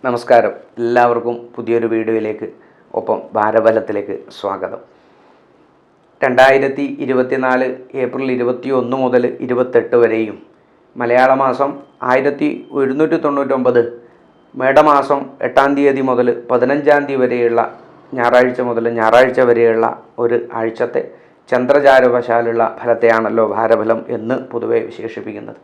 നമസ്കാരം. എല്ലാവർക്കും പുതിയൊരു വീഡിയോയിലേക്ക് ഒപ്പം ഭാരബലത്തിലേക്ക് സ്വാഗതം. 2024 ഏപ്രിൽ 21 മുതൽ 28 വരെയും മലയാള മാസം 1199 മേടമാസം 8-ാം തീയതി മുതൽ 15-ാം തീയതി വരെയുള്ള ഞായറാഴ്ച വരെയുള്ള ഒരു ആഴ്ചത്തെ ചന്ദ്രചാരവശാലുള്ള ഫലത്തെയാണല്ലോ ഭാരബലം എന്ന് പൊതുവെ വിശേഷിപ്പിക്കുന്നത്.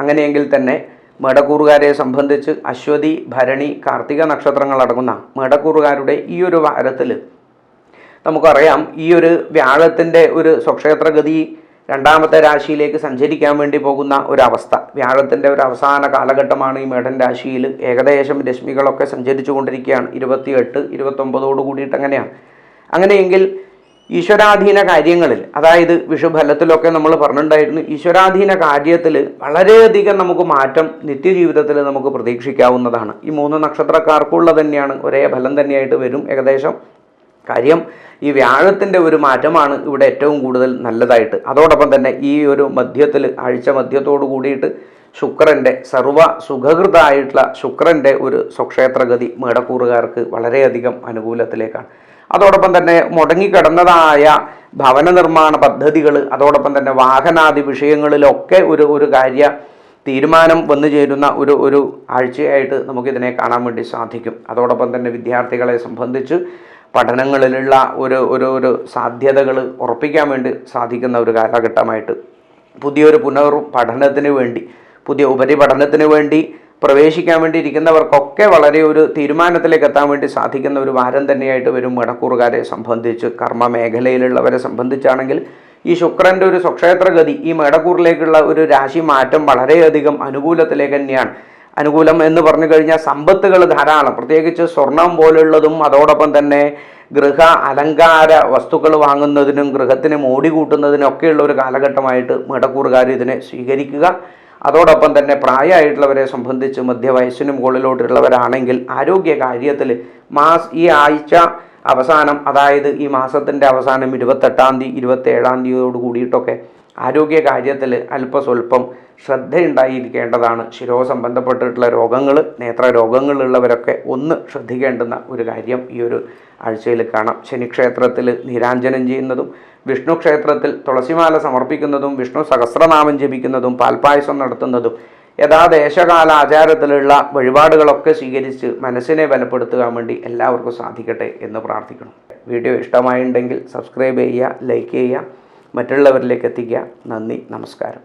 അങ്ങനെയെങ്കിൽ തന്നെ മേടക്കൂറുകാരെ സംബന്ധിച്ച് അശ്വതി, ഭരണി, കാർത്തിക നക്ഷത്രങ്ങളടങ്ങുന്ന മേടക്കൂറുകാരുടെ ഈ ഒരു വാരത്തിൽ നമുക്കറിയാം, ഈ ഒരു വ്യാഴത്തിൻ്റെ ഒരു സ്വക്ഷേത്രഗതി രണ്ടാമത്തെ രാശിയിലേക്ക് സഞ്ചരിക്കാൻ വേണ്ടി പോകുന്ന ഒരവസ്ഥ. വ്യാഴത്തിൻ്റെ ഒരു അവസാന കാലഘട്ടമാണ് ഈ മേടൻ രാശിയിൽ. ഏകദേശം രശ്മികളൊക്കെ സഞ്ചരിച്ചു കൊണ്ടിരിക്കുകയാണ്. 28, 29 കൂടിയിട്ട് അങ്ങനെയെങ്കിൽ ഈശ്വരാധീന കാര്യങ്ങളിൽ, അതായത് വിഷുഫലത്തിലൊക്കെ നമ്മൾ പറഞ്ഞിട്ടുണ്ടായിരുന്നു, ഈശ്വരാധീന കാര്യത്തിൽ വളരെയധികം നമുക്ക് മാറ്റം നിത്യജീവിതത്തിൽ നമുക്ക് പ്രതീക്ഷിക്കാവുന്നതാണ്. ഈ 3 നക്ഷത്രക്കാർക്കുള്ള തന്നെയാണ്, ഒരേ ഫലം തന്നെയായിട്ട് വരും ഏകദേശം. കാര്യം ഈ വ്യാഴത്തിൻ്റെ ഒരു മാറ്റമാണ് ഇവിടെ ഏറ്റവും കൂടുതൽ നല്ലതായിട്ട്. അതോടൊപ്പം തന്നെ ഈ ഒരു ആഴ്ച മധ്യത്തോടു കൂടിയിട്ട് ശുക്രൻ്റെ സുഖകൃതായിട്ടുള്ള ശുക്രൻ്റെ ഒരു സ്വക്ഷേത്രഗതി മേടക്കൂറുകാർക്ക് വളരെയധികം അനുകൂലത്തിലേക്കാണ്. അതോടൊപ്പം തന്നെ മുടങ്ങിക്കിടന്നതായ ഭവന നിർമ്മാണ പദ്ധതികൾ, അതോടൊപ്പം തന്നെ വാഹനാദി വിഷയങ്ങളിലൊക്കെ ഒരു കാര്യ തീരുമാനം വന്നു ചേരുന്ന ഒരു ആഴ്ചയായിട്ട് നമുക്കിതിനെ കാണാൻ വേണ്ടി സാധിക്കും. അതോടൊപ്പം തന്നെ വിദ്യാർത്ഥികളെ സംബന്ധിച്ച് പഠനങ്ങളിലുള്ള ഒരു സാധ്യതകൾ ഉറപ്പിക്കാൻ വേണ്ടി സാധിക്കുന്ന ഒരു കാലഘട്ടമായിട്ട്, പുതിയൊരു പഠനത്തിന് വേണ്ടി, പുതിയ ഉപരിപഠനത്തിന് വേണ്ടി പ്രവേശിക്കാൻ വേണ്ടി ഇരിക്കുന്നവർക്കൊക്കെ വളരെ ഒരു തീരുമാനത്തിലേക്ക് എത്താൻ വേണ്ടി സാധിക്കുന്ന ഒരു വാരം തന്നെയായിട്ട് വരും മേടക്കൂറുകാരെ സംബന്ധിച്ച്. കർമ്മ മേഖലയിലുള്ളവരെ സംബന്ധിച്ചാണെങ്കിൽ ഈ ശുക്രൻ്റെ ഒരു സ്വക്ഷേത്രഗതി ഈ മേടക്കൂറിലേക്കുള്ള ഒരു രാശി മാറ്റം വളരെയധികം അനുകൂലത്തിലേക്ക് തന്നെയാണ്. അനുകൂലം എന്ന് പറഞ്ഞു കഴിഞ്ഞാൽ സമ്പത്തുകൾ ധാരാളം, പ്രത്യേകിച്ച് സ്വർണം പോലുള്ളതും അതോടൊപ്പം തന്നെ ഗൃഹ അലങ്കാര വസ്തുക്കൾ വാങ്ങുന്നതിനും ഗൃഹത്തിന് മോടി കൂട്ടുന്നതിനൊക്കെയുള്ള ഒരു കാലഘട്ടമായിട്ട് മേടക്കൂറുകാർ ഇതിനെ സ്വീകരിക്കുക. അതോടൊപ്പം തന്നെ പ്രായമായിട്ടുള്ളവരെ സംബന്ധിച്ച് മധ്യവയസ്സിന് മുകളിലോട്ടുള്ളവരാണെങ്കിൽ ആരോഗ്യ കാര്യത്തിൽ ഈ ആഴ്ച അവസാനം, അതായത് ഈ മാസത്തിൻ്റെ അവസാനം 28-ാം തീയതി 27-ാം തീയതിയോട് കൂടിയിട്ടൊക്കെ ആരോഗ്യ കാര്യത്തിൽ അല്പസ്വല്പം ശ്രദ്ധയുണ്ടായിരിക്കേണ്ടതാണ്. സംബന്ധപ്പെട്ടിട്ടുള്ള രോഗങ്ങൾ, നേത്രരോഗങ്ങളുള്ളവരൊക്കെ ഒന്ന് ശ്രദ്ധിക്കേണ്ടുന്ന ഒരു കാര്യം ഈ ഒരു ആഴ്ചയിൽ കാണാം. ശനിക്ഷേത്രത്തിൽ നീരാഞ്ജനം ചെയ്യുന്നതും വിഷ്ണു ക്ഷേത്രത്തിൽ തുളസിമാല സമർപ്പിക്കുന്നതും വിഷ്ണു സഹസ്രനാമം ജപിക്കുന്നതും പാൽപ്പായസം നടത്തുന്നതും യഥാദേശകാല ആചാരത്തിലുള്ള വഴിപാടുകളൊക്കെ സ്വീകരിച്ച് മനസ്സിനെ ബലപ്പെടുത്തുവാൻ വേണ്ടി എല്ലാവർക്കും സാധിക്കട്ടെ എന്ന് പ്രാർത്ഥിക്കണം. വീഡിയോ ഇഷ്ടമായിട്ടുണ്ടെങ്കിൽ സബ്സ്ക്രൈബ് ചെയ്യുക, ലൈക്ക് ചെയ്യുക, മറ്റുള്ളവരിലേക്ക് എത്തിക്കുക. നന്ദി, നമസ്കാരം.